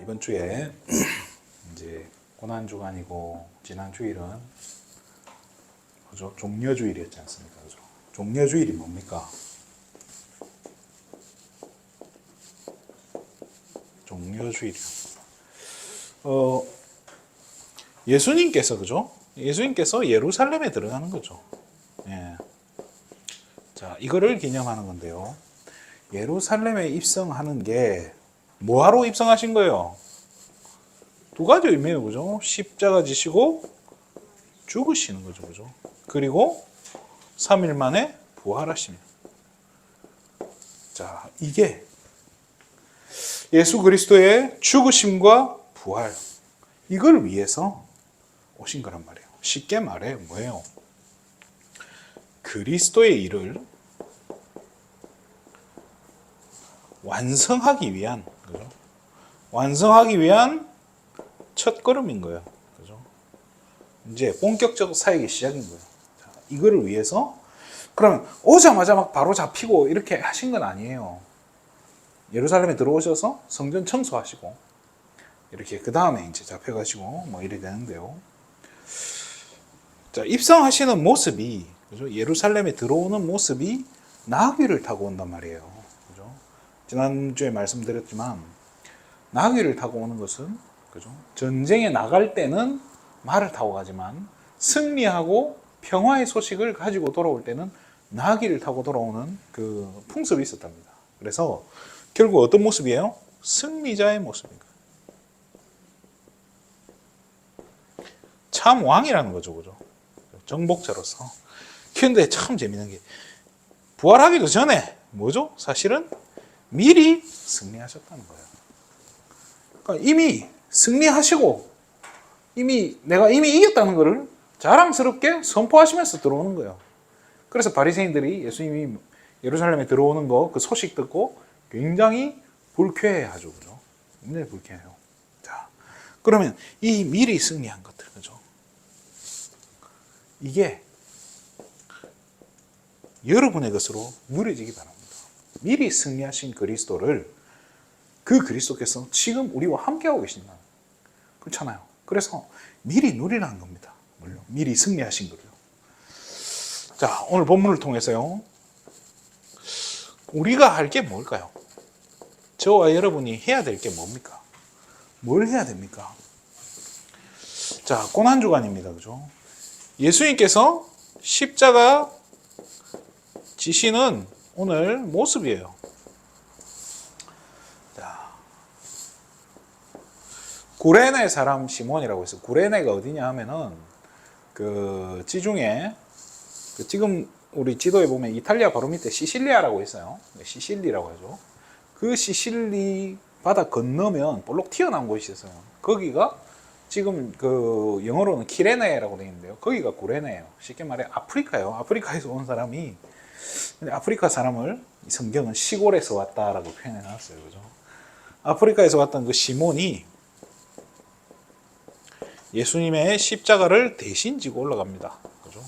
이번 주에 이제 고난주간이고 지난 주일은 그죠? 종려주일이었지 않습니까? 그죠? 종려주일이 뭡니까? 종려주일이요. 예수님께서 그죠? 예수님께서 예루살렘에 들어가는 거죠. 예. 자, 이거를 기념하는 건데요. 예루살렘에 입성하는 게 뭐하러 입성하신 거예요? 두 가지 의미예요, 그죠? 십자가 지시고 죽으시는 거죠, 그죠? 그리고 3일 만에 부활하십니다. 자, 이게 예수 그리스도의 죽으심과 부활, 이걸 위해서 오신 거란 말이에요. 쉽게 말해 뭐예요? 그리스도의 일을 완성하기 위한, 그죠? 완성하기 위한 첫 걸음인 거예요. 그죠? 이제 본격적 사역의 시작인 거예요. 자, 이거를 위해서 그러면 오자마자 막 바로 잡히고 이렇게 하신 건 아니에요. 예루살렘에 들어오셔서 성전 청소하시고 이렇게 그 다음에 이제 잡혀가시고 뭐 이래 되는데요. 자, 입성하시는 모습이, 그죠? 예루살렘에 들어오는 모습이 나귀를 타고 온단 말이에요. 그죠? 지난주에 말씀드렸지만 나귀를 타고 오는 것은, 그죠? 전쟁에 나갈 때는 말을 타고 가지만 승리하고 평화의 소식을 가지고 돌아올 때는 나귀를 타고 돌아오는 그 풍습이 있었답니다. 그래서 결국 어떤 모습이에요? 승리자의 모습인 거예요. 참 왕이라는 거죠, 그죠? 정복자로서. 그런데 참 재밌는 게 부활하기도 전에 뭐죠? 사실은 미리 승리하셨다는 거예요. 그러니까 이미 승리하시고 내가 이미 이겼다는 것을 자랑스럽게 선포하시면서 들어오는 거예요. 그래서 바리새인들이 예수님이 예루살렘에 들어오는 거 그 소식 듣고 굉장히 불쾌해하죠, 그죠? 굉장히 불쾌해요. 자, 그러면 이 미리 승리한 것들, 그죠? 이게 여러분의 것으로 누려지기 바랍니다. 미리 승리하신 그리스도를, 그 그리스도께서 지금 우리와 함께하고 계신다. 그렇잖아요. 그래서 미리 누리라는 겁니다. 물론 미리 승리하신 거죠. 자, 오늘 본문을 통해서요, 우리가 할 게 뭘까요? 저와 여러분이 해야 될 게 뭡니까? 뭘 해야 됩니까? 자, 고난주간입니다. 그죠? 예수님께서 십자가 지시는 오늘 모습이에요. 자, 구레네 사람 시몬이라고 있어요. 구레네가 어디냐 하면은 그 지중해, 지금 우리 지도에 보면 이탈리아 바로 밑에 시실리아라고 있어요. 시실리라고 하죠. 그 시실리 바다 건너면 볼록 튀어나온 곳이 있어요. 거기가 지금 그 영어로는 키레네라고 되어 있는데요. 거기가 구레네예요. 쉽게 말해 아프리카예요. 아프리카에서 온 사람이, 근데 아프리카 사람을 성경은 시골에서 왔다라고 표현해 놨어요. 그죠? 아프리카에서 왔던 그 시몬이 예수님의 십자가를 대신 지고 올라갑니다. 그죠?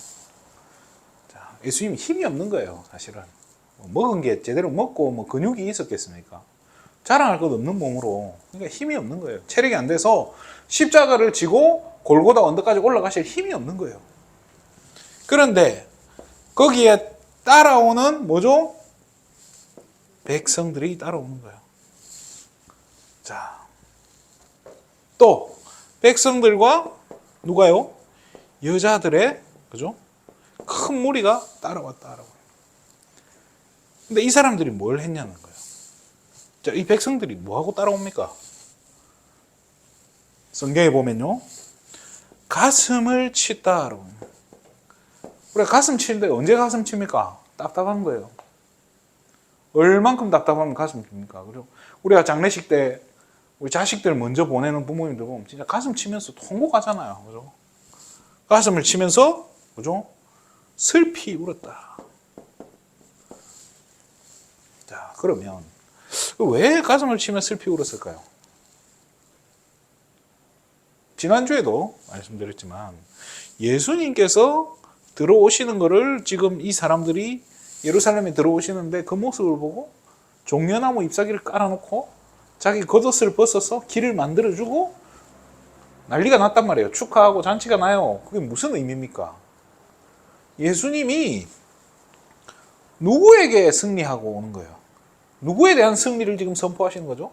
자, 예수님이 힘이 없는 거예요, 사실은. 먹은 게 제대로 먹고 뭐 근육이 있었겠습니까? 자랑할 것 없는 몸으로. 그러니까 힘이 없는 거예요. 체력이 안 돼서 십자가를 지고 골고다 언덕까지 올라가실 힘이 없는 거예요. 그런데 거기에 따라오는 뭐죠? 백성들이 따라오는 거예요. 자, 또 백성들과 누가요? 여자들의, 그죠? 큰 무리가 따라왔다라고. 근데 이 사람들이 뭘 했냐는 거예요. 자, 이 백성들이 뭐하고 따라옵니까? 성경에 보면요, 가슴을 치다라고. 우리가 가슴 치는데 언제 가슴 칩니까? 답답한 거예요. 얼만큼 답답하면 가슴 칩니까? 그죠? 우리가 장례식 때 우리 자식들 먼저 보내는 부모님들 보면 진짜 가슴 치면서 통곡하잖아요. 그죠? 가슴을 치면서, 그죠? 슬피 울었다. 자, 그러면 왜 가슴을 치며 슬피 울었을까요? 지난주에도 말씀드렸지만 예수님께서 들어오시는 것을 지금 이 사람들이 예루살렘에 들어오시는데 그 모습을 보고 종려나무 잎사귀를 깔아놓고 자기 겉옷을 벗어서 길을 만들어주고 난리가 났단 말이에요. 축하하고 잔치가 나요. 그게 무슨 의미입니까? 예수님이 누구에게 승리하고 오는 거예요? 누구에 대한 승리를 지금 선포하시는 거죠?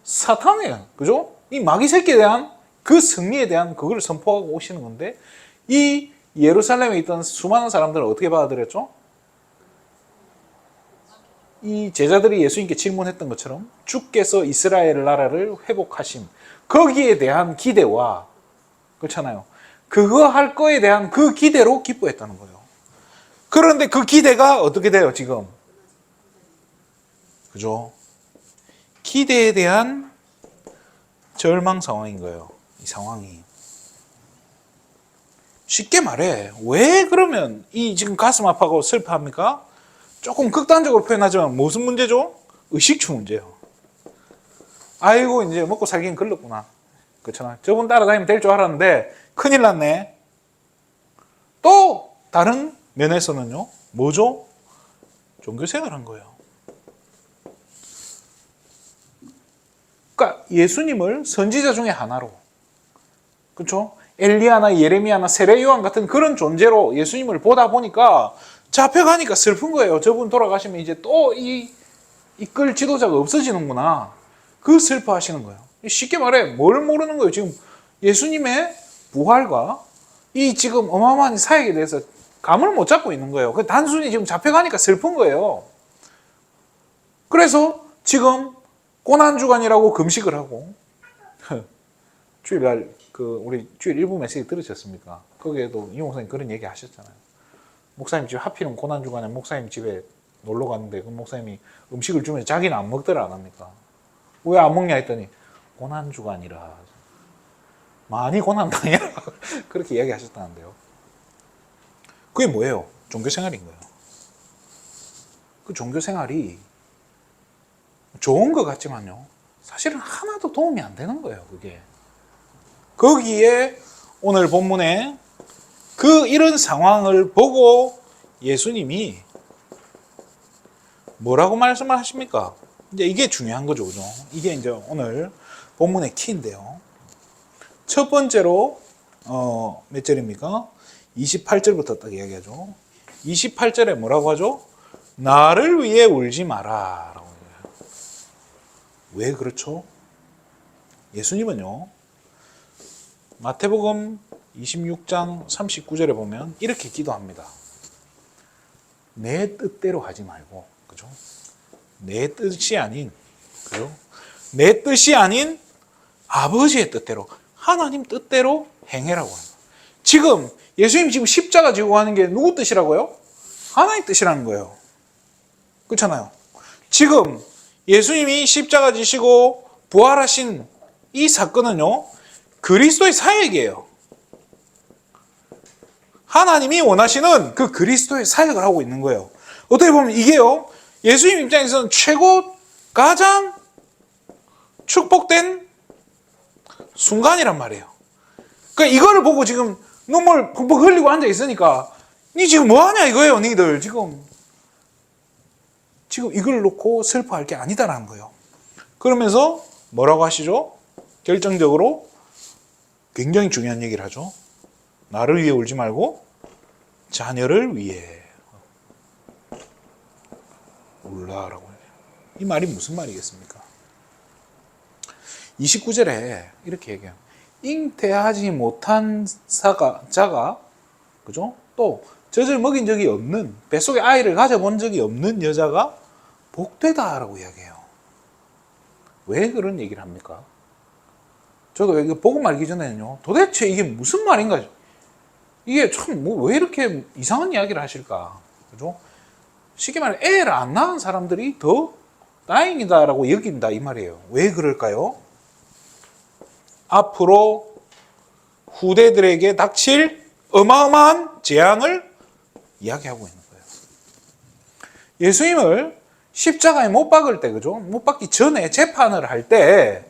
사탄이에요. 그죠? 이 마귀 새끼에 대한 그 승리에 대한 그걸 선포하고 오시는 건데, 이 예루살렘에 있던 수많은 사람들은 어떻게 받아들였죠? 이 제자들이 예수님께 질문했던 것처럼 주께서 이스라엘 나라를 회복하심, 거기에 대한 기대와, 그렇잖아요. 그거 할 거에 대한 그 기대로 기뻐했다는 거예요. 그런데 그 기대가 어떻게 돼요, 지금? 그죠? 기대에 대한 절망 상황인 거예요. 이 상황이. 쉽게 말해, 왜 그러면 이 지금 가슴 아파하고 슬퍼합니까? 조금 극단적으로 표현하지만 무슨 문제죠? 의식주 문제예요. 아이고 이제 먹고 살긴 글렀구나. 그렇잖아. 저분 따라다니면 될 줄 알았는데 큰일 났네. 또 다른 면에서는요. 뭐죠? 종교생활한 거예요. 그러니까 예수님을 선지자 중에 하나로, 그렇죠? 엘리야나 예레미야나 세례 요한 같은 그런 존재로 예수님을 보다 보니까 잡혀가니까 슬픈 거예요. 저분 돌아가시면 이제 또 이끌 지도자가 없어지는구나. 그 슬퍼하시는 거예요. 쉽게 말해 뭘 모르는 거예요. 지금 예수님의 부활과 이 지금 어마어마한 사역에 대해서 감을 못 잡고 있는 거예요. 단순히 지금 잡혀가니까 슬픈 거예요. 그래서 지금 고난주간이라고 금식을 하고 주일날 우리 주일 일부 메시지 들으셨습니까? 거기에도 이 목사님 그런 얘기 하셨잖아요. 목사님 집 하필은 고난주간에 목사님 집에 놀러 갔는데 그 목사님이 음식을 주면 자기는 안 먹더라 안 합니까? 왜 안 먹냐 했더니 고난주간이라 많이 고난당해라 그렇게 이야기하셨다는데요. 그게 뭐예요? 종교생활인 거예요. 그 종교생활이 좋은 것 같지만요 사실은 하나도 도움이 안 되는 거예요. 그게 거기에 오늘 본문에 이런 상황을 보고 예수님이 뭐라고 말씀을 하십니까? 이제 이게 중요한 거죠. 그죠? 이게 이제 오늘 본문의 키인데요. 첫 번째로, 몇 절입니까? 28절부터 딱 이야기하죠. 28절에 뭐라고 하죠? 나를 위해 울지 마라. 라고 해요. 왜 그렇죠? 예수님은요, 마태복음 26장 39절에 보면 이렇게 기도합니다. 내 뜻대로 하지 말고, 그죠? 내 뜻이 아닌, 그죠? 내 뜻이 아닌 아버지의 뜻대로, 하나님 뜻대로 행해라고 합니다. 지금 예수님 지금 십자가 지고 하는 게 누구 뜻이라고요? 하나님 뜻이라는 거예요. 그렇잖아요. 지금 예수님이 십자가 지시고 부활하신 이 사건은요, 그리스도의 사역이에요. 하나님이 원하시는 그 그리스도의 사역을 하고 있는 거예요. 어떻게 보면 이게요, 예수님 입장에서는 최고 가장 축복된 순간이란 말이에요. 그러니까 이거를 보고 지금 눈물 벅벅 흘리고 앉아 있으니까 니 지금 뭐 하냐 이거예요. 니들 지금 이걸 놓고 슬퍼할 게 아니다라는 거예요. 그러면서 뭐라고 하시죠? 결정적으로 굉장히 중요한 얘기를 하죠. 나를 위해 울지 말고 자녀를 위해 울라라고 해요. 이 말이 무슨 말이겠습니까? 29절에 이렇게 얘기해요. 잉태하지 못한 자가, 그죠? 또 젖을 먹인 적이 없는, 뱃속에 아이를 가져본 적이 없는 여자가 복되다라고 이야기해요. 왜 그런 얘기를 합니까? 저도 이거 보고 말기 전에는요, 도대체 이게 무슨 말인가? 이게 참, 왜 이렇게 이상한 이야기를 하실까? 그죠? 쉽게 말해, 애를 안 낳은 사람들이 더 다행이다라고 여긴다, 이 말이에요. 왜 그럴까요? 앞으로 후대들에게 닥칠 어마어마한 재앙을 이야기하고 있는 거예요. 예수님을 십자가에 못 박을 때, 그죠? 못 박기 전에 재판을 할 때,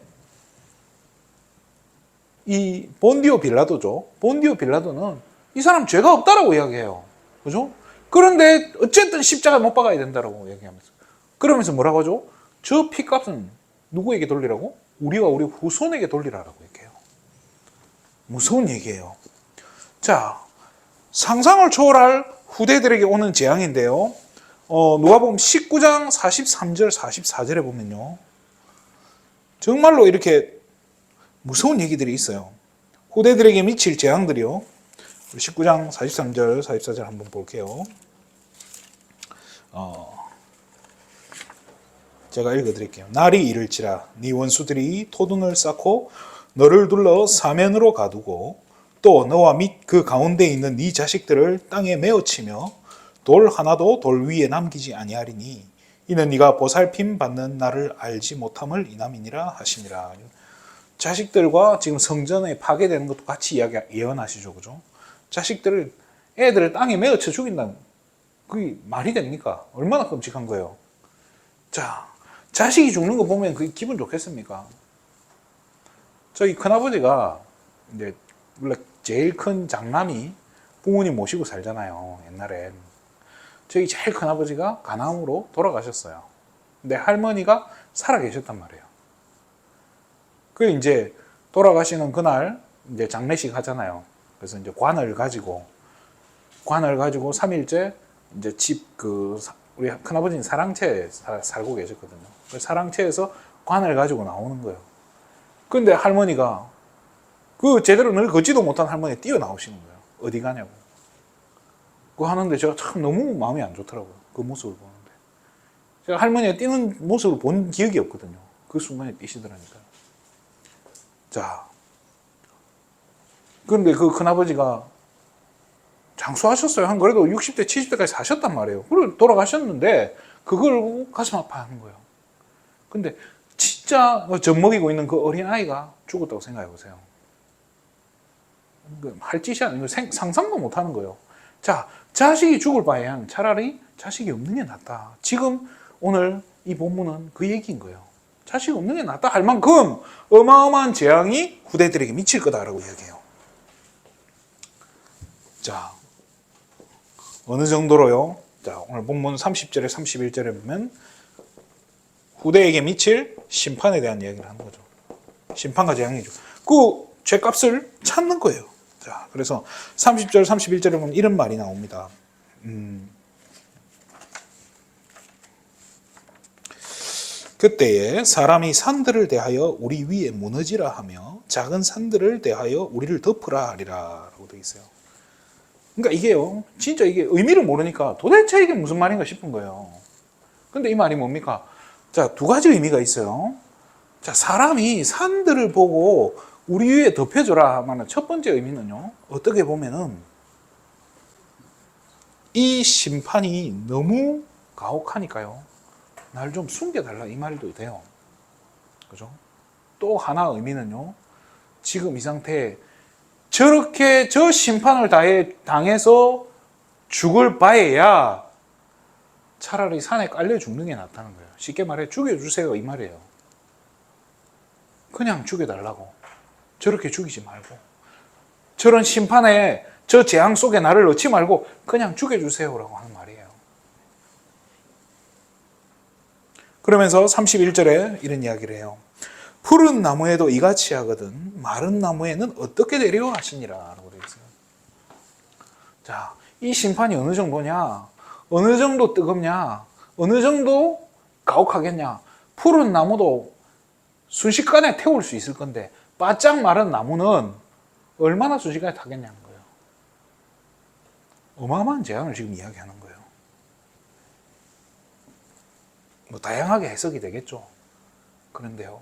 이 본디오 빌라도죠. 본디오 빌라도는 이 사람 죄가 없다라고 이야기해요. 그죠? 그런데 어쨌든 십자가에 못 박아야 된다라고 얘기하면서. 그러면서 뭐라고 하죠? 저 피값은 누구에게 돌리라고? 우리와 우리 후손에게 돌리라라고 얘기해요. 무서운 얘기예요. 자, 상상을 초월할 후대들에게 오는 재앙인데요. 누가복음 19장 43절 44절에 보면요. 정말로 이렇게 무서운 얘기들이 있어요. 후대들에게 미칠 재앙들이요. 19장 43절 44절 한번 볼게요. 제가 읽어드릴게요. 날이 이를지라 네 원수들이 토둔을 쌓고 너를 둘러 사면으로 가두고 또 너와 및 그 가운데 있는 네 자식들을 땅에 메어치며 돌 하나도 돌 위에 남기지 아니하리니 이는 네가 보살핌 받는 날을 알지 못함을 인함이니라 하시니라. 자식들과 지금 성전에 파괴되는 것도 같이 예언하시죠, 그죠? 자식들을 애들을 땅에 메어쳐 죽인다는 그게 말이 됩니까? 얼마나 끔찍한 거예요. 자, 자식이 죽는 거 보면 그게 기분 좋겠습니까? 저희 큰아버지가 이제 원래 제일 큰 장남이 부모님 모시고 살잖아요. 옛날엔 저희 제일 큰아버지가 간암으로 돌아가셨어요. 근데 할머니가 살아 계셨단 말이에요. 그 이제 돌아가시는 그날 이제 장례식 하잖아요. 그래서 이제 관을 가지고 3일째 이제 우리 큰아버지는 사랑채에 살고 계셨거든요. 그 사랑채에서 관을 가지고 나오는 거예요. 근데 할머니가 그 제대로 늘 걷지도 못한 할머니 뛰어나오시는 거예요. 어디 가냐고. 그거 하는데 제가 참 너무 마음이 안 좋더라고요. 그 모습을 보는데. 제가 할머니가 뛰는 모습을 본 기억이 없거든요. 그 순간에 뛰시더라니까요. 자, 그런데 그 큰아버지가 장수하셨어요. 한 그래도 60대, 70대까지 사셨단 말이에요. 그리고 돌아가셨는데 그걸 가슴 아파하는 거예요. 근데 진짜 젖먹이고 있는 그 어린아이가 죽었다고 생각해 보세요. 할 짓이 아니고 상상도 못 하는 거예요. 자, 자식이 죽을 바에야 차라리 자식이 없는 게 낫다. 지금 오늘 이 본문은 그 얘기인 거예요. 자식이 없는 게 낫다 할 만큼 어마어마한 재앙이 후대들에게 미칠 거다라고 이야기해요. 자, 어느 정도로요? 자, 오늘 본문 30절에 31절에 보면 후대에게 미칠 심판에 대한 이야기를 하는 거죠. 심판과 재앙이죠. 그 죄값을 찾는 거예요. 자, 그래서 30절, 31절에 보면 이런 말이 나옵니다. 그때에 사람이 산들을 대하여 우리 위에 무너지라 하며 작은 산들을 대하여 우리를 덮으라 하리라 라고 되어 있어요. 그러니까 이게요, 진짜 이게 의미를 모르니까 도대체 이게 무슨 말인가 싶은 거예요. 근데 이 말이 뭡니까? 자, 두 가지 의미가 있어요. 자, 사람이 산들을 보고 우리 위에 덮여줘라 하면 첫 번째 의미는요, 어떻게 보면은 이 심판이 너무 가혹하니까요, 날 좀 숨겨달라 이 말도 돼요. 그죠? 또 하나 의미는요, 지금 이 상태에 저렇게 저 심판을 당해서 죽을 바에야 차라리 산에 깔려 죽는 게 낫다는 거예요. 쉽게 말해 죽여주세요 이 말이에요. 그냥 죽여달라고. 저렇게 죽이지 말고 저런 심판에 저 재앙 속에 나를 넣지 말고 그냥 죽여주세요라고 하는 말이에요. 그러면서 31절에 이런 이야기를 해요. 푸른 나무에도 이같이 하거든 마른 나무에는 어떻게 되려 하시니라 라고 되어 있어요. 자, 이 심판이 어느 정도냐, 어느 정도 뜨겁냐, 어느 정도 가혹하겠냐. 푸른 나무도 순식간에 태울 수 있을 건데 바짝 마른 나무는 얼마나 순식간에 타겠냐는 거예요. 어마어마한 재앙을 지금 이야기하는 거예요. 뭐 다양하게 해석이 되겠죠. 그런데요,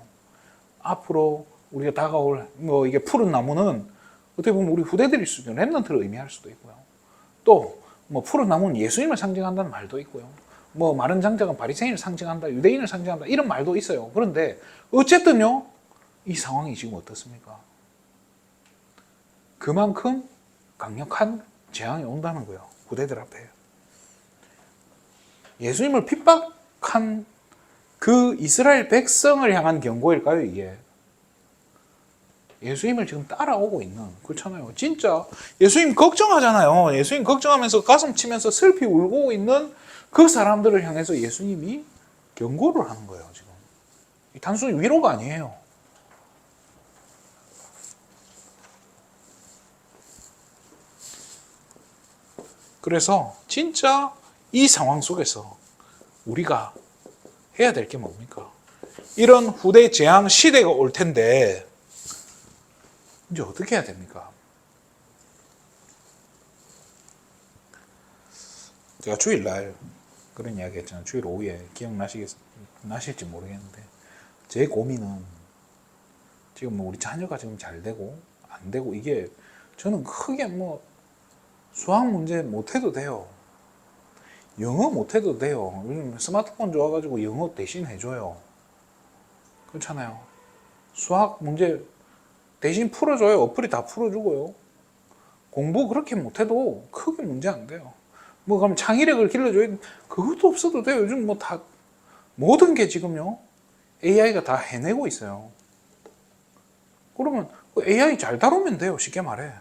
앞으로 우리가 다가올 이게 푸른 나무는 어떻게 보면 우리 후대들일 수도 있고 렘넌트를 의미할 수도 있고요. 또 푸른 나무는 예수님을 상징한다는 말도 있고요. 마른 장작은 바리새인을 상징한다, 유대인을 상징한다 이런 말도 있어요. 그런데 어쨌든요, 이 상황이 지금 어떻습니까? 그만큼 강력한 재앙이 온다는 거예요. 후대들 앞에. 예수님을 핍박한 그 이스라엘 백성을 향한 경고일까요, 이게? 예수님을 지금 따라오고 있는, 그렇잖아요. 진짜 예수님 걱정하잖아요. 예수님 걱정하면서 가슴 치면서 슬피 울고 있는 그 사람들을 향해서 예수님이 경고를 하는 거예요, 지금. 단순히 위로가 아니에요. 그래서 진짜 이 상황 속에서 우리가 해야 될 게 뭡니까? 이런 후대 재앙 시대가 올 텐데 이제 어떻게 해야 됩니까? 제가 주일날 그런 이야기 했잖아요. 주일 오후에 기억나실지 모르겠는데 제 고민은 지금 뭐 우리 자녀가 지금 잘 되고 안 되고 이게 저는 크게 뭐 수학 문제 못해도 돼요. 영어 못해도 돼요. 요즘 스마트폰 좋아가지고 영어 대신 해줘요. 그렇잖아요. 수학 문제 대신 풀어줘요. 어플이 다 풀어주고요. 공부 그렇게 못해도 크게 문제 안 돼요. 뭐 그럼 창의력을 길러줘야 그것도 없어도 돼요. 요즘 뭐 다 모든 게 지금요 AI가 다 해내고 있어요. 그러면 AI 잘 다루면 돼요. 쉽게 말해.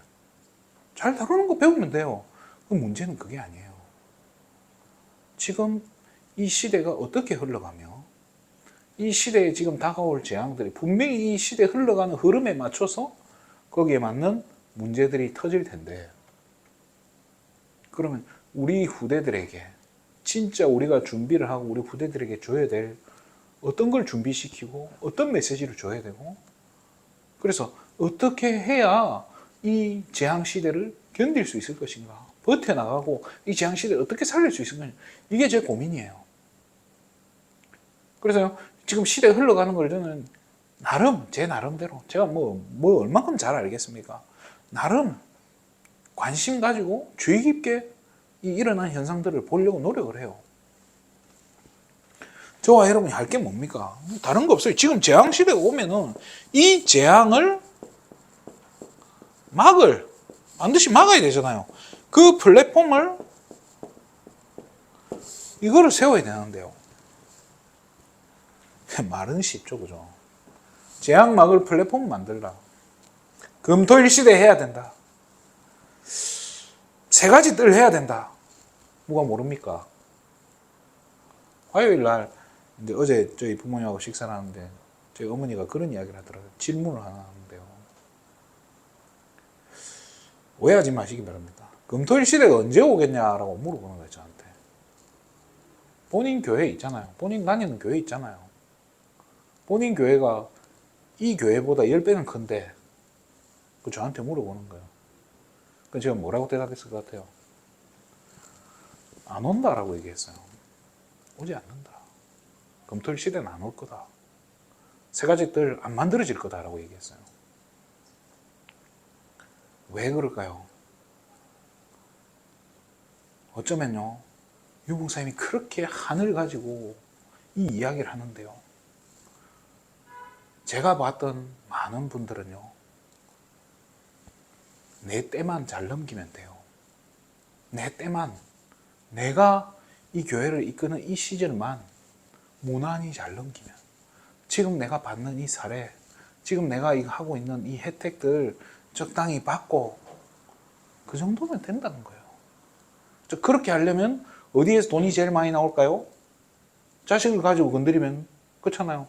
잘 다루는 거 배우면 돼요. 그 문제는 그게 아니에요. 지금 이 시대가 어떻게 흘러가며 이 시대에 지금 다가올 재앙들이 분명히 이 시대에 흘러가는 흐름에 맞춰서 거기에 맞는 문제들이 터질 텐데 그러면 우리 후대들에게 진짜 우리가 준비를 하고 우리 후대들에게 줘야 될 어떤 걸 준비시키고 어떤 메시지를 줘야 되고 그래서 어떻게 해야 이 재앙 시대를 견딜 수 있을 것인가 버텨나가고 이 재앙 시대를 어떻게 살릴 수 있을 것인가 이게 제 고민이에요. 그래서 지금 시대가 흘러가는 걸 저는 제 나름대로 제가 뭐 얼만큼 잘 알겠습니까? 나름 관심 가지고 주의 깊게 이 일어난 현상들을 보려고 노력을 해요. 저와 여러분이 할 게 뭡니까? 다른 거 없어요. 지금 재앙 시대가 오면은 이 재앙을 반드시 막아야 되잖아요. 그 플랫폼을 이거를 세워야 되는데요. 말은 쉽죠, 그죠? 재앙 막을 플랫폼 만들라. 금토일 시대 해야 된다. 세 가지 뜰 해야 된다. 누가 모릅니까? 화요일 날 이제 어제 저희 부모님하고 식사를 하는데 저희 어머니가 그런 이야기를 하더라고요. 질문을 하나 하는데요. 오해하지 마시기 바랍니다. 금토일 시대가 언제 오겠냐라고 물어보는 거예요, 저한테. 본인 교회 있잖아요. 본인 다니는 교회 있잖아요. 본인 교회가 이 교회보다 10배는 큰데 그 저한테 물어보는 거예요. 그 제가 뭐라고 대답했을 것 같아요? 안 온다라고 얘기했어요. 오지 않는다. 금토일 시대는 안 올 거다. 세 가지 뜰 안 만들어질 거다라고 얘기했어요. 왜 그럴까요? 어쩌면요, 유봉사님이 그렇게 한을 가지고 이 이야기를 하는데요. 제가 봤던 많은 분들은요, 내 때만 잘 넘기면 돼요. 내 때만, 내가 이 교회를 이끄는 이 시절만 무난히 잘 넘기면, 지금 내가 받는 이 사례, 지금 내가 하고 있는 이 혜택들 적당히 받고, 그 정도면 된다는 거예요. 그렇게 하려면 어디에서 돈이 제일 많이 나올까요? 자식을 가지고 건드리면, 그렇잖아요.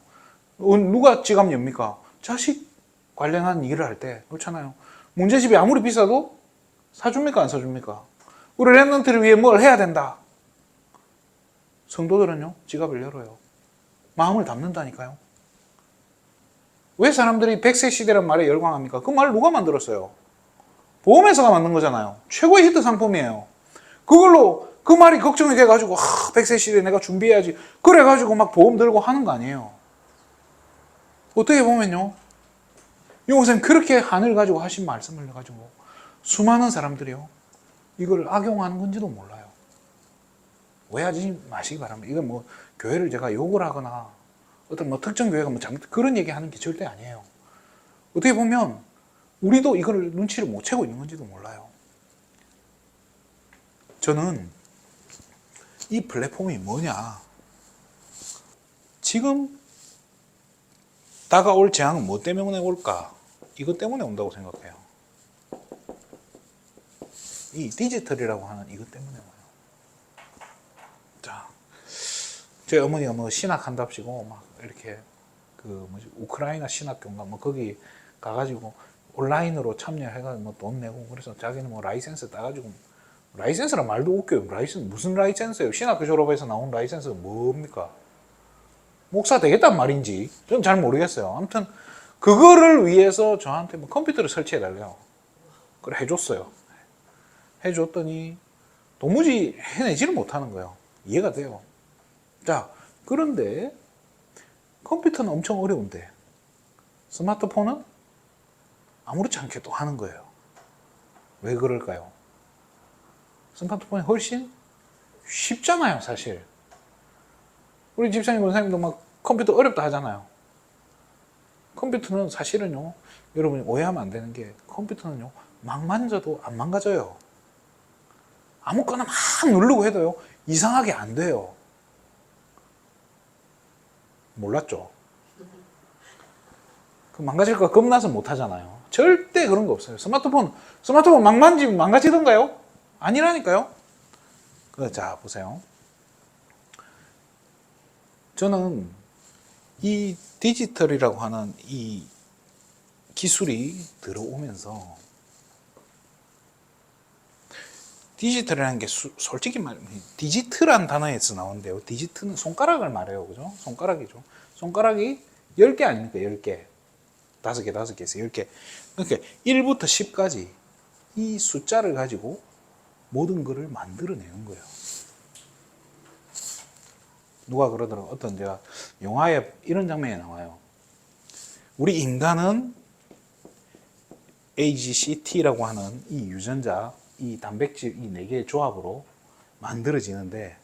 누가 지갑 엽니까? 자식 관련한 일을 할 때, 그렇잖아요. 문제집이 아무리 비싸도 사줍니까? 안 사줍니까? 우리 랩런트를 위해 뭘 해야 된다. 성도들은요, 지갑을 열어요. 마음을 담는다니까요. 왜 사람들이 100세 시대란 말에 열광합니까? 그 말을 누가 만들었어요? 보험회사가 만든 거잖아요. 최고의 히트 상품이에요. 그걸로 그 말이 걱정이 돼가지고 100세 시대에 내가 준비해야지. 그래가지고 막 보험 들고 하는 거 아니에요. 어떻게 보면요, 유목사님 그렇게 한을 가지고 하신 말씀을 가지고 수많은 사람들이요, 이걸 악용하는 건지도 몰라요. 오해하지 마시기 바랍니다. 이건 뭐 교회를 제가 욕을 하거나 어떤 뭐 특정 교회가 뭐 잘못 그런 얘기 하는 게 절대 아니에요. 어떻게 보면 우리도 이걸 눈치를 못 채고 있는 건지도 몰라요. 저는 이 플랫폼이 뭐냐, 지금 다가올 재앙은 뭐 때문에 올까? 이것 때문에 온다고 생각해요. 이 디지털이라고 하는 이것 때문에 와요. 자, 저희 어머니가 뭐 신학한답시고 막 이렇게 그 뭐지 우크라이나 신학교인가 뭐 거기 가가지고 온라인으로 참여해가지고 뭐 돈 내고 그래서 자기는 뭐 라이센스 따가지고 라이센스란 말도 웃겨요. 라이센스 무슨 라이센스예요? 신학교 졸업해서 나온 라이센스가 뭡니까? 목사 되겠단 말인지 저는 잘 모르겠어요. 아무튼 그거를 위해서 저한테 뭐 컴퓨터를 설치해 달래요. 그래 해줬어요. 해줬더니 도무지 해내지를 못하는 거예요. 이해가 돼요. 자, 그런데 컴퓨터는 엄청 어려운데 스마트폰은 아무렇지 않게 또 하는 거예요. 왜 그럴까요? 스마트폰이 훨씬 쉽잖아요, 사실. 우리 집사님, 권사님도 막 컴퓨터 어렵다 하잖아요. 컴퓨터는 사실은요, 여러분이 오해하면 안 되는 게 컴퓨터는요, 막 만져도 안 망가져요. 아무거나 막 누르고 해도요, 이상하게 안 돼요. 몰랐죠? 그 망가질까 겁나서 못 하잖아요. 절대 그런 거 없어요. 스마트폰 막 만지면 망가지던가요? 아니라니까요. 자, 보세요. 저는 이 디지털이라고 하는 이 기술이 들어오면서 디지털이라는 게 솔직히 말하면 디지트란 단어에서 나오는데요. 디지트는 손가락을 말해요. 그죠? 손가락이죠. 손가락이 10개 아닙니까? 10개. 5개, 5개에서 10개. 그러니까 1부터 10까지 이 숫자를 가지고 모든 것을 만들어내는 거예요. 누가 그러더라고요. 어떤 제가 영화에 이런 장면이 나와요. 우리 인간은 AGCT라고 하는 이 유전자, 이 단백질 이 4개의 조합으로 만들어지는데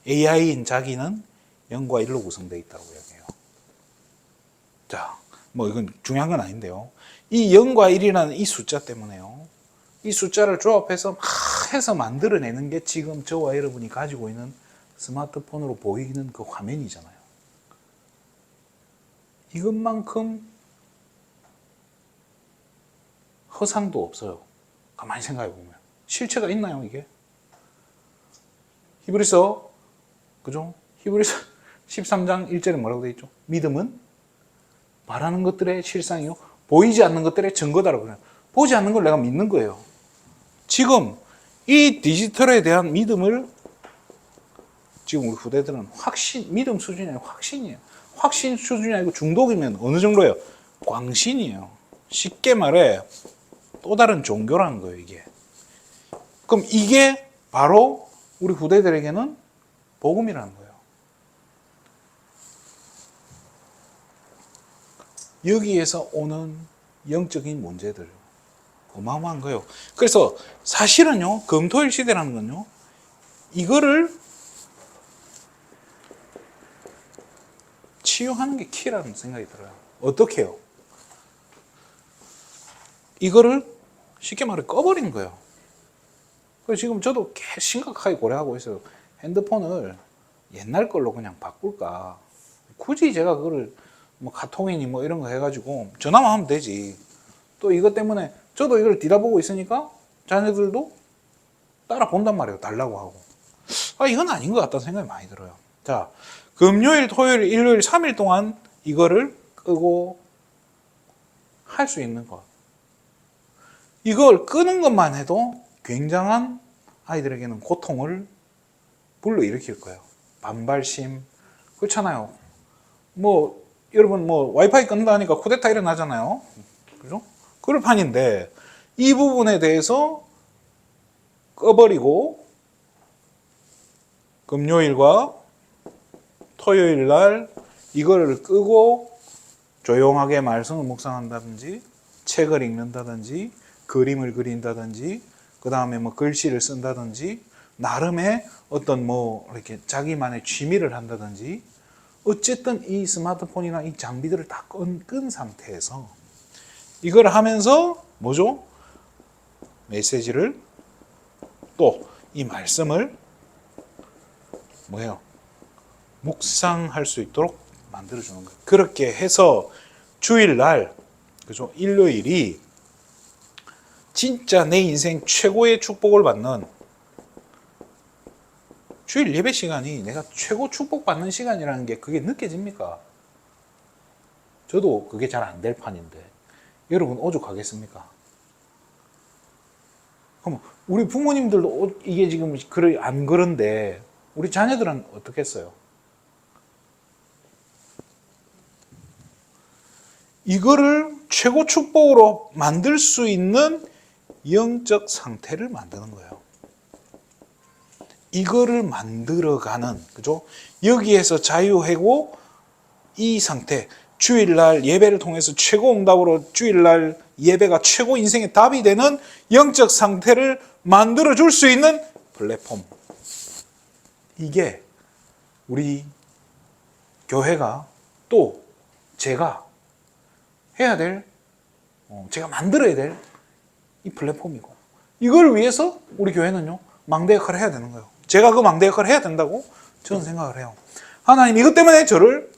AI인 자기는 0과 1로 구성되어 있다고 이야기해요. 자, 뭐 이건 중요한 건 아닌데요. 이 0과 1이라는 이 숫자 때문에요. 이 숫자를 조합해서 막 해서 만들어내는 게 지금 저와 여러분이 가지고 있는 스마트폰으로 보이는 그 화면이잖아요. 이것만큼 허상도 없어요. 가만히 생각해 보면. 실체가 있나요, 이게? 히브리서, 그죠? 히브리서 13장 1절에 뭐라고 되어 있죠? 믿음은 바라는 것들의 실상이요. 보이지 않는 것들의 증거다라고 그래요. 보지 않는 걸 내가 믿는 거예요. 지금 이 디지털에 대한 믿음을 지금 우리 후대들은 믿음 수준이 아니고 확신이에요. 확신 수준이 아니고 중독이면 어느 정도예요? 광신이에요. 쉽게 말해 또 다른 종교라는 거예요, 이게. 그럼 이게 바로 우리 후대들에게는 복음이라는 거예요. 여기에서 오는 영적인 문제들 어마어마한 거예요. 그래서 사실은요, 금토일 시대라는 건요, 이거를 치유하는 게 키라는 생각이 들어요. 어떻게 해요? 이거를 쉽게 말해 꺼버린 거예요. 그래서 지금 저도 심각하게 고려하고 있어요. 핸드폰을 옛날 걸로 그냥 바꿀까. 굳이 제가 그거를 뭐 카톡이니 뭐 이런 거 해가지고 전화만 하면 되지. 또 이것 때문에 저도 이걸 뒤다보고 있으니까 자녀들도 따라 본단 말이에요. 달라고 하고. 이건 아닌 것 같다는 생각이 많이 들어요. 자, 금요일, 토요일, 일요일 3일 동안 이거를 끄고 할 수 있는 것. 이걸 끄는 것만 해도 굉장한 아이들에게는 고통을 불러일으킬 거예요. 반발심. 그렇잖아요. 뭐, 여러분, 뭐, 와이파이 끈다니까 쿠데타 일어나잖아요. 그죠? 그럴 판인데, 이 부분에 대해서 꺼버리고, 금요일과 토요일 날 이거를 끄고 조용하게 말씀을 묵상한다든지, 책을 읽는다든지, 그림을 그린다든지, 그 다음에 뭐 글씨를 쓴다든지, 나름의 어떤 뭐 이렇게 자기만의 취미를 한다든지, 어쨌든 이 스마트폰이나 이 장비들을 다 끈 상태에서 이걸 하면서 뭐죠? 메시지를 또 이 말씀을 뭐예요? 묵상할 수 있도록 만들어주는 거예요. 그렇게 해서 주일날, 그죠? 일요일이 진짜 내 인생 최고의 축복을 받는 주일 예배 시간이 내가 최고 축복받는 시간이라는 게 그게 느껴집니까? 저도 그게 잘 안 될 판인데 여러분 오죽하겠습니까? 그럼 우리 부모님들도 이게 지금 안 그런데 우리 자녀들은 어떻겠어요? 이거를 최고 축복으로 만들 수 있는 영적 상태를 만드는 거예요. 이거를 만들어가는, 그죠? 여기에서 자유하고 이 상태, 주일날 예배를 통해서 최고 응답으로 주일날 예배가 최고 인생의 답이 되는 영적 상태를 만들어 줄 수 있는 플랫폼. 이게 우리 교회가 또 제가 해야 될, 제가 만들어야 될 이 플랫폼이고, 이걸 위해서 우리 교회는요, 망대 역할을 해야 되는 거예요. 제가 그 망대 역할을 해야 된다고 저는 생각을 해요. 하나님 이것 때문에 저를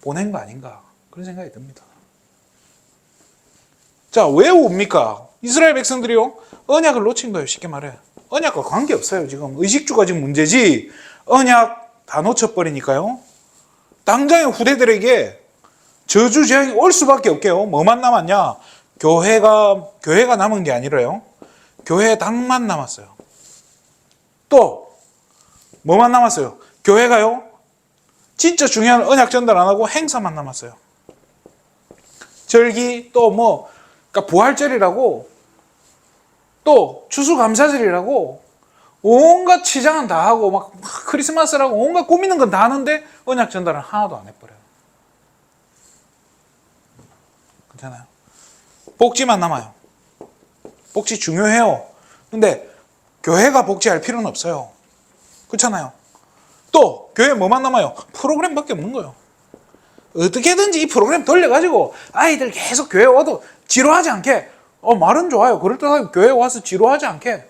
보낸 거 아닌가, 그런 생각이 듭니다. 자, 왜 옵니까? 이스라엘 백성들이요, 언약을 놓친 거예요. 쉽게 말해. 언약과 관계없어요. 지금 의식주가 지금 문제지, 언약 다 놓쳐버리니까요. 당장의 후대들에게 저주 재앙이 올 수밖에 없게요. 뭐만 남았냐? 교회가 남은 게 아니라요, 교회당만 남았어요. 또 뭐만 남았어요? 교회가요, 진짜 중요한 언약 전달 안 하고 행사만 남았어요. 절기, 또 그러니까 부활절이라고, 또 추수감사절이라고 온갖 치장은 다 하고 막 크리스마스라고 온갖 꾸미는 건 다 하는데 언약 전달은 하나도 안 해버려요. 괜찮아요? 복지만 남아요. 복지 중요해요. 근데 교회가 복지할 필요는 없어요. 그렇잖아요? 또 교회 뭐만 남아요? 프로그램밖에 없는 거예요. 어떻게든지 이 프로그램 돌려가지고 아이들 계속 교회 와도 지루하지 않게, 말은 좋아요. 그럴듯하게 교회 와서 지루하지 않게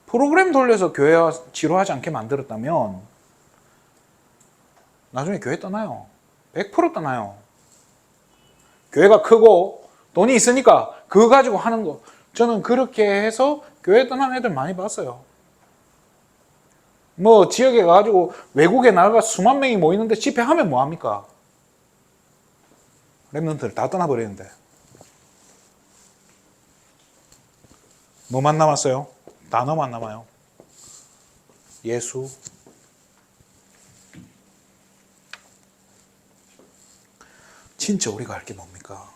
프로그램 돌려서 교회 와서 지루하지 않게 만들었다면 나중에 교회 떠나요. 100% 떠나요. 교회가 크고 돈이 있으니까 그거 가지고 하는 거, 저는 그렇게 해서 교회 떠난 애들 많이 봤어요. 지역에 가가지고 외국에 나가 수만 명이 모이는데 집회하면 뭐합니까? 랩런트를 다 떠나버리는데. 뭐만 남았어요? 단어만 남아요. 예수. 진짜 우리가 할 게 뭡니까?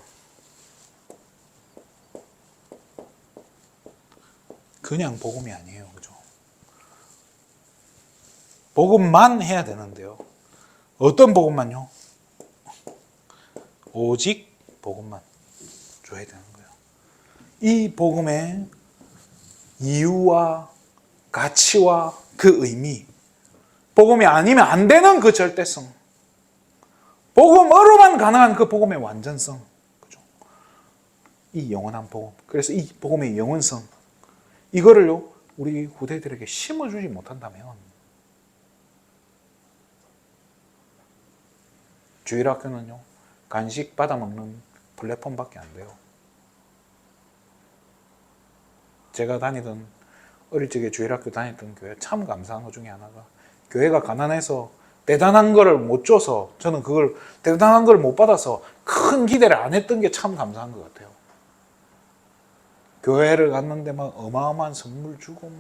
그냥 복음이 아니에요. 그죠? 복음만 해야 되는데요. 어떤 복음만요? 오직 복음만 줘야 되는 거예요. 이 복음의 이유와 가치와 그 의미, 복음이 아니면 안 되는 그 절대성, 복음으로만 가능한 그 복음의 완전성, 그죠? 이 영원한 복음, 그래서 이 복음의 영원성, 이거를요 우리 후대들에게 심어주지 못한다면 주일학교는요 간식 받아먹는 플랫폼밖에 안 돼요. 제가 어릴 적에 주일학교 다녔던 교회 참 감사한 것 중에 하나가, 교회가 가난해서 대단한 거를 못 줘서, 저는 그걸 대단한 걸 못 받아서 큰 기대를 안 했던 게 참 감사한 것 같아요. 교회를 갔는데 막 어마어마한 선물 주고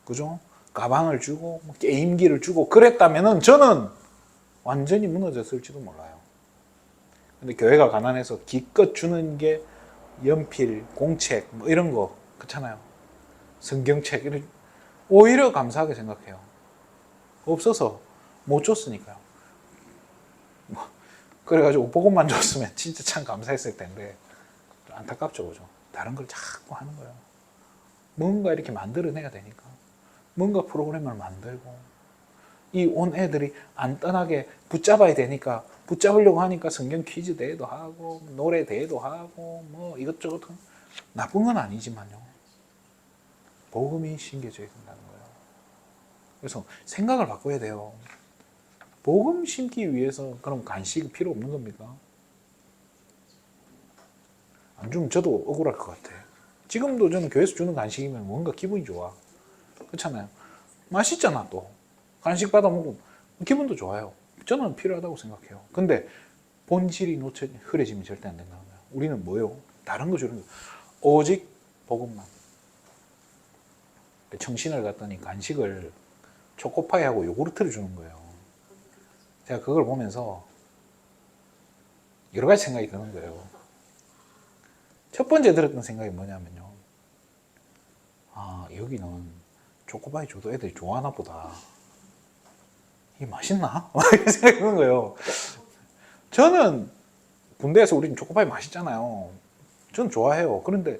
그죠? 가방을 주고 게임기를 주고 그랬다면은 저는 완전히 무너졌을지도 몰라요. 근데 교회가 가난해서 기껏 주는 게 연필, 공책 이런 거, 그렇잖아요. 성경책, 이런, 오히려 감사하게 생각해요. 없어서 못 줬으니까요. 그래가지고 복음만 줬으면 진짜 참 감사했을 텐데 안타깝죠, 그죠? 다른 걸 자꾸 하는 거예요. 뭔가 이렇게 만들어내야 되니까, 뭔가 프로그램을 만들고, 이 온 애들이 안 떠나게 붙잡아야 되니까, 붙잡으려고 하니까 성경 퀴즈 대회도 하고 노래 대회도 하고 이것저것, 나쁜 건 아니지만요, 복음이 심겨져야 된다는 거예요. 그래서 생각을 바꿔야 돼요. 복음 심기 위해서 그럼 간식이 필요 없는 겁니까? 안 주면 저도 억울할 것 같아. 지금도 저는 교회에서 주는 간식이면 뭔가 기분이 좋아. 그렇잖아요. 맛있잖아. 또 간식 받아 먹으면 기분도 좋아요. 저는 필요하다고 생각해요. 근데 본질이 흐려지면 절대 안 된다는 거예요. 우리는 뭐요? 다른 거 주는 거. 오직 복음만. 청신을 갔더니 간식을 초코파이하고 요구르트를 주는 거예요. 제가 그걸 보면서 여러 가지 생각이 드는 거예요. 첫 번째 들었던 생각이 뭐냐면요. 아, 여기는 초코파이 줘도 애들이 좋아하나 보다. 이게 맛있나? 이런 생각이 드는 거예요. 저는 군대에서 우리는 초코파이 맛있잖아요. 저는 좋아해요. 그런데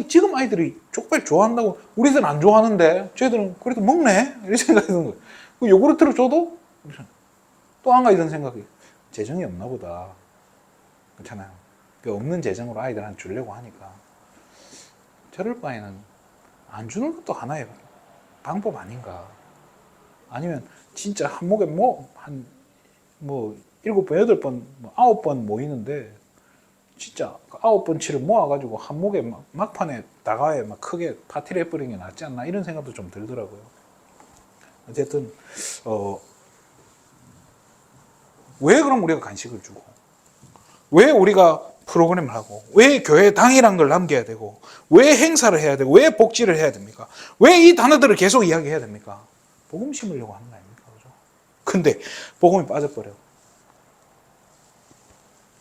지금 아이들이 초코파이 좋아한다고 우리들은 안 좋아하는데 쟤들은 그래도 먹네? 이런 생각이 드는 거예요. 그 요구르트를 줘도 또 한 가지 드는 생각이 재정이 없나 보다. 그렇잖아요. 그 없는 재정으로 아이들한테 주려고 하니까 저럴 바에는 안 주는 것도 하나의 방법 아닌가. 아니면 진짜 한 목에 한 7번, 8번, 9번 모이는데 진짜 9번치를 모아가지고 한 목에 막판에 다가에 막 크게 파티를 해버리는 게 낫지 않나 이런 생각도 좀 들더라고요. 어쨌든 왜 그럼 우리가 간식을 주고 왜 우리가 프로그램을 하고 왜 교회 당이란 걸 남겨야 되고 왜 행사를 해야 되고 왜 복지를 해야 됩니까? 왜 이 단어들을 계속 이야기해야 됩니까? 복음 심으려고 하는 거 아닙니까? 그죠? 근데 복음이 빠져버려.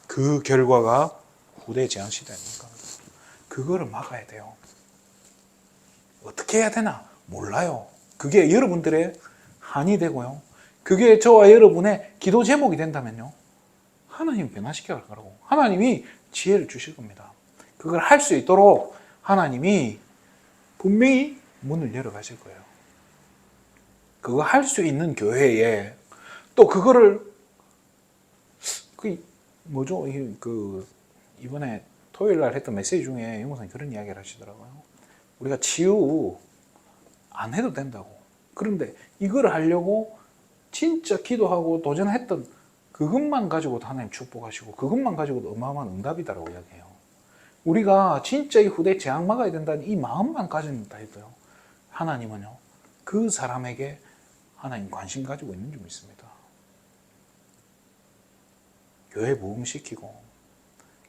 그 결과가 후대 재앙 시대입니까? 그거를 막아야 돼요. 어떻게 해야 되나? 몰라요. 그게 여러분들의 한이 되고요. 그게 저와 여러분의 기도 제목이 된다면요. 하나님이 변화시켜 갈 거라고. 하나님이 지혜를 주실 겁니다. 그걸 할 수 있도록 하나님이 분명히 문을 열어 가실 거예요. 그거 할 수 있는 교회에 또 그거를 이번에 토요일 날 했던 메시지 중에 용 목사님 그런 이야기를 하시더라고요. 우리가 치유 안 해도 된다고. 그런데 이걸 하려고 진짜 기도하고 도전했던 그것만 가지고도 하나님 축복하시고 그것만 가지고도 어마어마한 응답이다라고 이야기해요. 우리가 진짜 이 후대 재앙 막아야 된다는 이 마음만 가진다 해도요. 하나님은요. 그 사람에게 하나님 관심 가지고 있는 줄 믿습니다. 교회 부흥시키고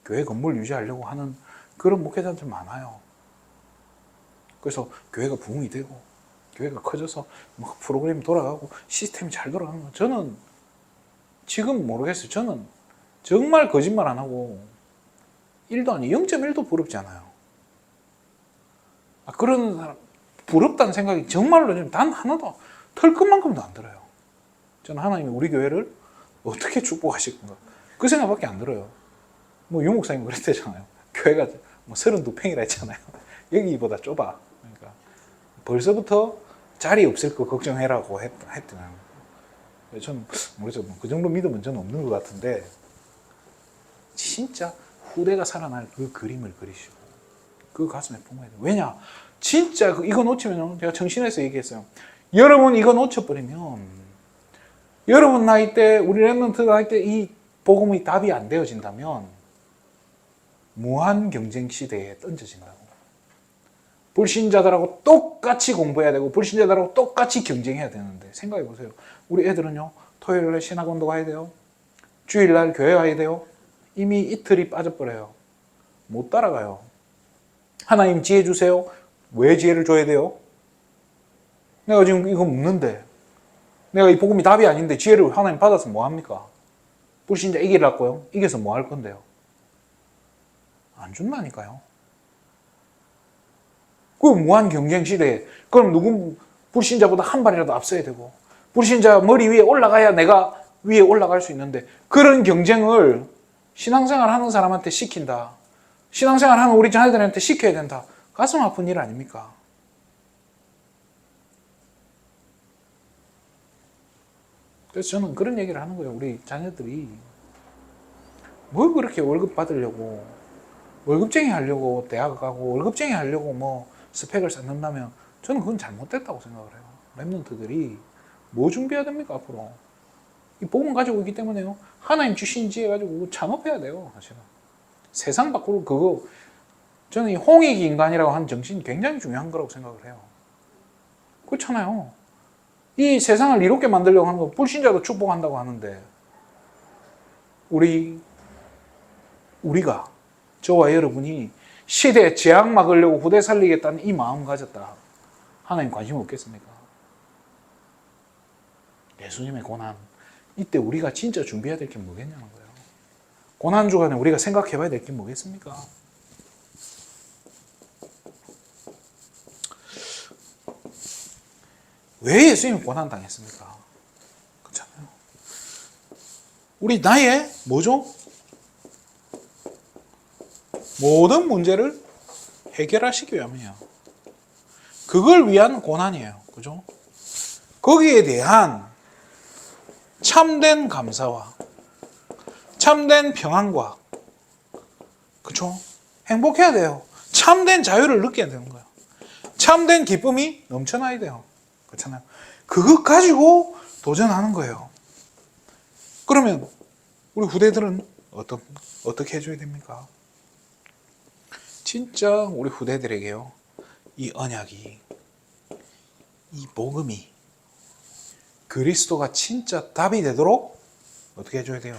교회 건물 유지하려고 하는 그런 목회자들 많아요. 그래서 교회가 부흥이 되고 교회가 커져서 막 프로그램이 돌아가고 시스템이 잘 돌아가는 거 저는 지금 모르겠어요. 저는 정말 거짓말 안 하고 1도 아니 0.1도 부럽지 않아요. 그런 사람 부럽다는 생각이 정말로 단 하나도 털끝만큼도 안 들어요. 저는 하나님이 우리 교회를 어떻게 축복하실 건가 그 생각밖에 안 들어요. 유 목사님 그랬대잖아요. 교회가 32평이라 했잖아요. 여기보다 좁아. 그러니까 벌써부터 자리 없을 거 걱정해라고 했더라고요. 저는 모르죠. 그 정도 믿음은 저는 없는 것 같은데 진짜 후대가 살아날 그 그림을 그리시고 그 가슴에 품어야 돼요. 왜냐? 진짜 이거 놓치면 제가 정신에서 얘기했어요. 여러분 이거 놓쳐버리면 여러분 나이 때 우리 랩런트 나이 때 이 복음의 답이 안 되어진다면 무한 경쟁 시대에 던져진다고. 불신자들하고 똑같이 공부해야 되고 불신자들하고 똑같이 경쟁해야 되는데 생각해 보세요. 우리 애들은요. 토요일날 신학원도 가야 돼요. 주일날 교회 가야 돼요. 이미 이틀이 빠져버려요. 못 따라가요. 하나님 지혜 주세요. 왜 지혜를 줘야 돼요? 내가 지금 이거 묻는데 내가 이 복음이 답이 아닌데 지혜를 하나님 받아서 뭐 합니까? 불신자 이기려고요? 이겨서 뭐 할 건데요? 안 준다니까요. 그 무한 경쟁 시대에 그럼 누군 불신자보다 한 발이라도 앞서야 되고 불신자 머리 위에 올라가야 내가 위에 올라갈 수 있는데 그런 경쟁을 신앙생활 하는 사람한테 시킨다. 신앙생활 하는 우리 자녀들한테 시켜야 된다. 가슴 아픈 일 아닙니까? 그래서 저는 그런 얘기를 하는 거예요. 우리 자녀들이 뭘 그렇게 월급 받으려고 월급쟁이 하려고 대학 가고 월급쟁이 하려고 스펙을 쌓는다면 저는 그건 잘못됐다고 생각을 해요. 랩런트들이 뭐 준비해야 됩니까 앞으로? 이 복음 가지고 있기 때문에요. 하나님 주신 지혜 가지고 창업해야 돼요. 사실은 세상 밖으로 그거 저는 이 홍익 인간이라고 하는 정신이 굉장히 중요한 거라고 생각을 해요. 그렇잖아요. 이 세상을 이롭게 만들려고 하는 거 불신자도 축복한다고 하는데 우리가 저와 여러분이 시대에 재앙 막으려고 후대 살리겠다는 이 마음 가졌다. 하나님 관심 없겠습니까? 예수님의 고난. 이때 우리가 진짜 준비해야 될 게 뭐겠냐는 거예요. 고난 주간에 우리가 생각해 봐야 될 게 뭐겠습니까? 왜 예수님이 고난 당했습니까? 그렇잖아요. 우리 나의 뭐죠? 모든 문제를 해결하시기 위함이에요. 그걸 위한 고난이에요. 그죠? 거기에 대한 참된 감사와 참된 평안과 그죠? 행복해야 돼요. 참된 자유를 느껴야 되는 거예요. 참된 기쁨이 넘쳐나야 돼요. 그렇잖아요. 그것 가지고 도전하는 거예요. 그러면 우리 후대들은 어떻게 해줘야 됩니까? 진짜 우리 후대들에게요. 이 언약이, 이 복음이 그리스도가 진짜 답이 되도록 어떻게 해줘야 돼요?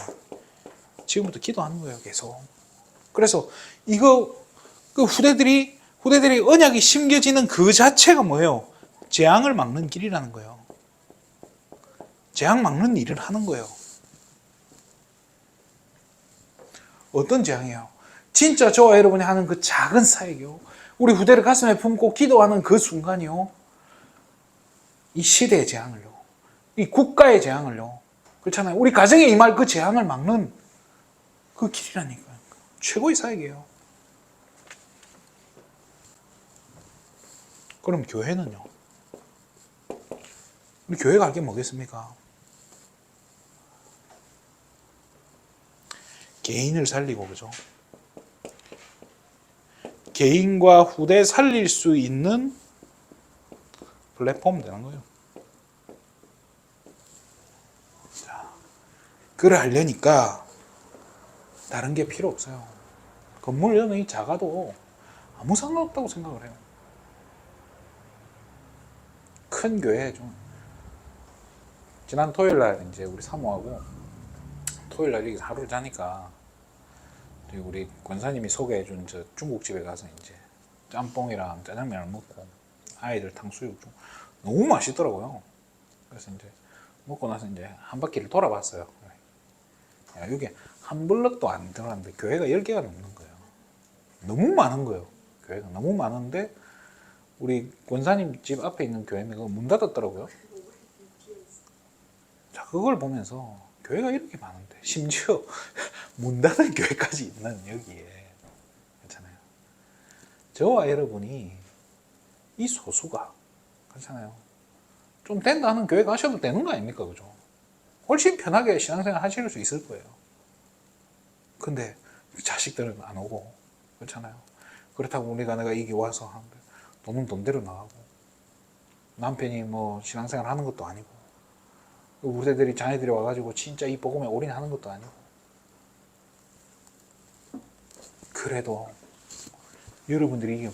지금부터 기도하는 거예요, 계속. 그래서 그 후대들이 언약이 심겨지는 그 자체가 뭐예요? 재앙을 막는 길이라는 거예요. 재앙 막는 일을 하는 거예요. 어떤 재앙이에요? 진짜 저와 여러분이 하는 그 작은 사역이요. 우리 후대를 가슴에 품고 기도하는 그 순간이요. 이 시대의 재앙을요. 이 국가의 재앙을요. 그렇잖아요. 우리 가정에 임할 그 재앙을 막는 그 길이라니까요. 최고의 사역이에요. 그럼 교회는요? 우리 교회가 할 게 뭐겠습니까? 개인을 살리고, 그죠? 개인과 후대 살릴 수 있는 플랫폼 되는 거예요. 자, 그걸 하려니까 다른 게 필요 없어요. 건물 연이 작아도 아무 상관없다고 생각을 해요. 큰 교회 좀. 지난 토요일 날 이제 우리 사모하고 토요일 날 여기서 하루 자니까 우리 권사님이 소개해준 저 중국집에 가서 이제 짬뽕이랑 짜장면을 먹고 아이들 탕수육 좀 너무 맛있더라고요. 그래서 이제 먹고 나서 이제 한 바퀴를 돌아봤어요. 야, 이게 한 블럭도 안 들어갔는데 교회가 10개가 넘는 거예요. 너무 많은 거예요. 교회가 너무 많은데 우리 권사님 집 앞에 있는 교회는 문 닫았더라고요. 자, 그걸 보면서 교회가 이렇게 많은데 심지어 문 닫은 교회까지 있는 여기에 그렇잖아요. 저와 여러분이 이 소수가 그렇잖아요. 좀 된다 하는 교회 가셔도 되는 거 아닙니까? 그죠? 훨씬 편하게 신앙생활 하실 수 있을 거예요. 근데 자식들은 안 오고 그렇잖아요. 그렇다고 내가 이게 와서 하는데 돈은 돈대로 나가고 남편이 뭐 신앙생활 하는 것도 아니고 우리 애들이 자녀들이 와가지고 진짜 이 복음에 올인하는 것도 아니고 그래도 여러분들이 이게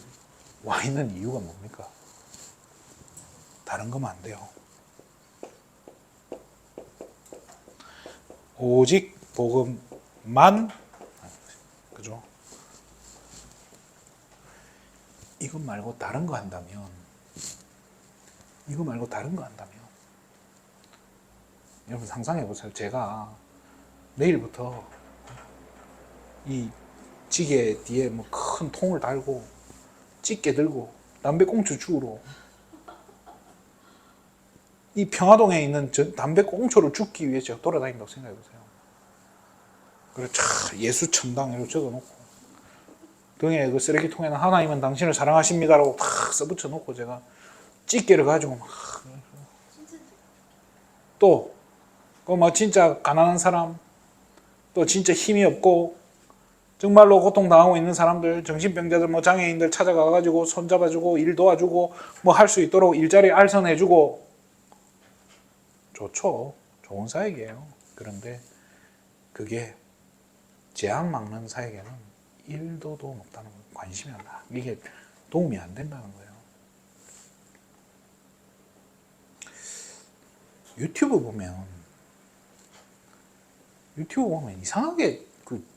와 있는 이유가 뭡니까? 다른 거면 안 돼요. 오직 복음만 그죠? 이것 말고 다른 거 한다면 여러분 상상해 보세요. 제가 내일부터 이 지게 뒤에 뭐 큰 통을 달고 찌개 들고 담배꽁초 주우러 이 평화동에 있는 담배꽁초를 줍기 위해 제가 돌아다닌다고 생각해 보세요. 그래서 예수 천당 이렇게 적어놓고 등에 그 쓰레기통에는 하나님은 당신을 사랑하십니다라고 탁 써붙여 놓고 제가 찌개를 가지고 막 또 그 뭐 진짜 가난한 사람 또 진짜 힘이 없고 정말로 고통당하고 있는 사람들, 정신병자들, 뭐 장애인들 찾아가가지고 손잡아주고 일 도와주고 뭐 할 수 있도록 일자리 알선해주고 좋죠. 좋은 사역이에요. 그런데 그게 재앙 막는 사역에는 1도도 없다는 거예요. 관심이 안 나. 이게 도움이 안 된다는 거예요. 유튜브 보면 유튜브 보면 이상하게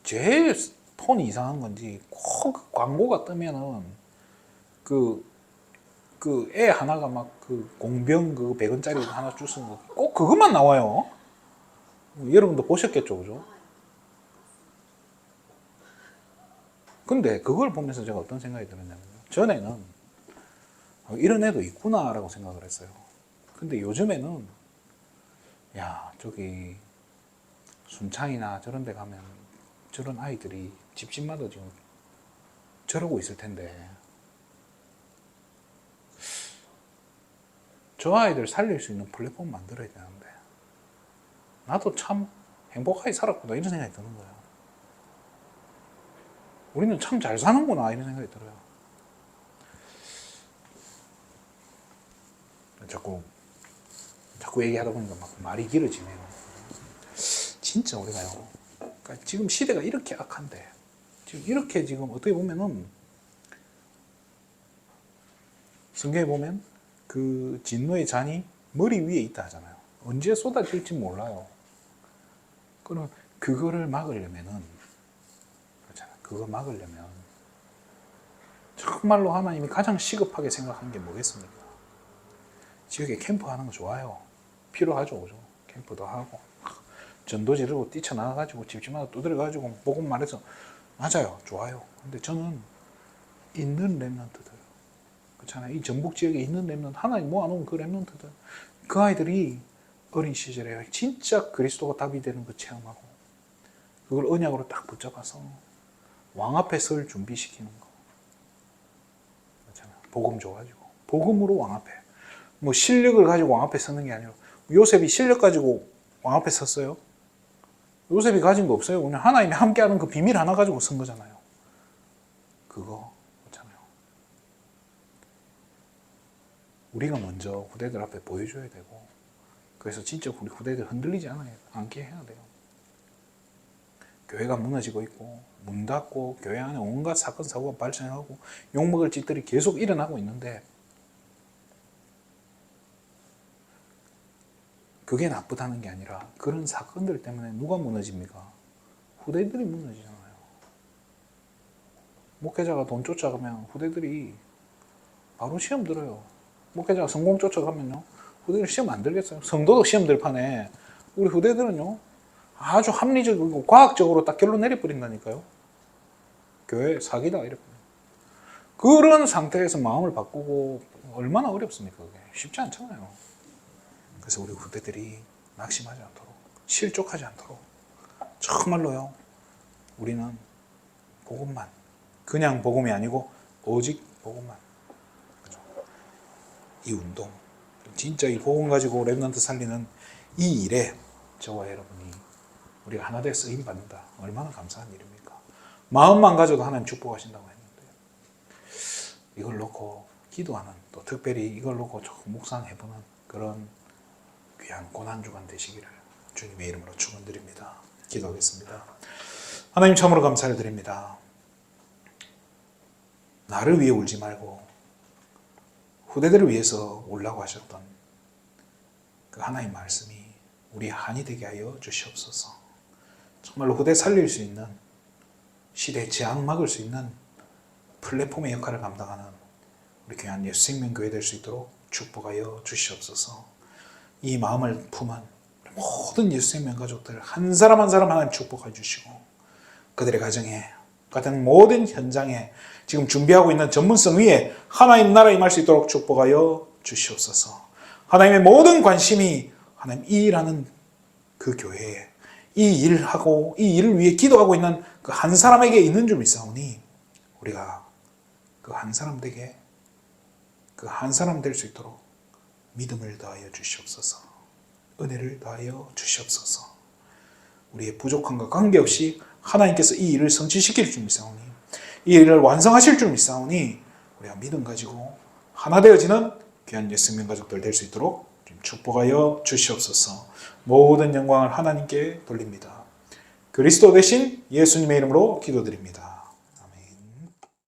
제 폰이 이상한 건지 꼭 광고가 뜨면은 애 하나가 막 공병 100원짜리 하나 주스는 거 꼭 그것만 나와요. 여러분도 보셨겠죠, 그죠? 근데 그걸 보면서 제가 어떤 생각이 들었냐면, 전에는 이런 애도 있구나라고 생각을 했어요. 근데 요즘에는, 야, 저기 순창이나 저런 데 가면 저런 아이들이 집집마다 지금 저러고 있을 텐데, 저 아이들 살릴 수 있는 플랫폼 만들어야 되는데, 나도 참 행복하게 살았구나 이런 생각이 드는 거예요. 우리는 참 잘 사는구나 이런 생각이 들어요. 자꾸 얘기하다 보니까 막 말이 길어지네요. 진짜 우리가요, 그러니까 지금 시대가 이렇게 악한데, 지금 이렇게 지금 어떻게 보면은 성경에 보면 그 진노의 잔이 머리 위에 있다 하잖아요. 언제 쏟아질지 몰라요. 그럼 그거를 막으려면은, 그렇잖아요. 그거 막으려면 정말로 하나님이 가장 시급하게 생각한 게 뭐겠습니까? 지역에 캠프하는 거 좋아요. 필요하죠, 그죠? 캠프도 하고 전도 지르고 뛰쳐나가가지고 집집마다 두드려가지고 복음 말해서 맞아요, 좋아요. 근데 저는 있는 랩런트들, 그렇잖아요. 이 전북 지역에 있는 랩런트, 하나님 모아놓은 그 랩런트들, 그 아이들이 어린 시절에 진짜 그리스도가 답이 되는 거 체험하고 그걸 언약으로 딱 붙잡아서 왕 앞에 설 준비시키는 거, 그렇잖아요. 복음 줘가지고 복음으로 왕 앞에, 뭐 실력을 가지고 왕 앞에 서는 게 아니라, 요셉이 실력 가지고 왕 앞에 섰어요? 요셉이 가진 거 없어요. 그냥 하나님이 함께하는 그 비밀 하나 가지고 선 거잖아요. 그거 그렇잖아요. 우리가 먼저 후대들 앞에 보여줘야 되고, 그래서 진짜 우리 후대들 흔들리지 않게 해야 돼요. 교회가 무너지고 있고 문 닫고 교회 안에 온갖 사건 사고가 발생하고 욕먹을 짓들이 계속 일어나고 있는데, 그게 나쁘다는 게 아니라 그런 사건들 때문에 누가 무너집니까? 후대들이 무너지잖아요. 목회자가 돈 쫓아가면 후대들이 바로 시험 들어요. 목회자가 성공 쫓아가면요, 후대들 시험 안 들겠어요? 성도도 시험 들 판에 우리 후대들은요, 아주 합리적이고 과학적으로 딱 결론 내려버린다니까요. 교회 사기다 이렇게. 그런 상태에서 마음을 바꾸고 얼마나 어렵습니까? 그게 쉽지 않잖아요. 그래서 우리 후대들이 낙심하지 않도록, 실족하지 않도록, 정말로요, 우리는 복음만, 그냥 복음이 아니고 오직 복음만, 그렇죠? 이 운동, 진짜 이 복음 가지고 랩런트 살리는 이 일에 저와 여러분이 우리가 하나 되어 쓰임 받는다. 얼마나 감사한 일입니까? 마음만 가져도 하나님 축복하신다고 했는데, 이걸 놓고 기도하는, 또 특별히 이걸 놓고 조금 묵상해보는 그런 귀한 고난주간 되시기를 주님의 이름으로 축원드립니다. 기도하겠습니다. 하나님 참으로 감사를 드립니다. 나를 위해 울지 말고 후대들을 위해서 울라고 하셨던 그 하나님 말씀이 우리 한이 되게 하여 주시옵소서. 정말로 후대 살릴 수 있는, 시대 재앙 막을 수 있는 플랫폼의 역할을 감당하는 우리 귀한 예수생명 교회 될 수 있도록 축복하여 주시옵소서. 이 마음을 품은 모든 예수생명 가족들 한 사람 한 사람 하나님 축복해 주시고, 그들의 가정에, 같은 모든 현장에 지금 준비하고 있는 전문성 위에 하나님 나라 임할 수 있도록 축복하여 주시옵소서. 하나님의 모든 관심이 하나님 이 일하는 그 교회에, 이 일하고 이 일을 위해 기도하고 있는 그 한 사람에게 있는 줄 믿사오니, 우리가 그 한 사람에게, 그 한 사람 될 수 있도록 믿음을 더하여 주시옵소서. 은혜를 더하여 주시옵소서. 우리의 부족함과 관계없이 하나님께서 이 일을 성취시킬 줄 믿사오니, 이 일을 완성하실 줄 믿사오니, 우리가 믿음 가지고 하나 되어지는 귀한 예수님 가족들 될 수 있도록 축복하여 주시옵소서. 모든 영광을 하나님께 돌립니다. 그리스도 대신 예수님의 이름으로 기도드립니다.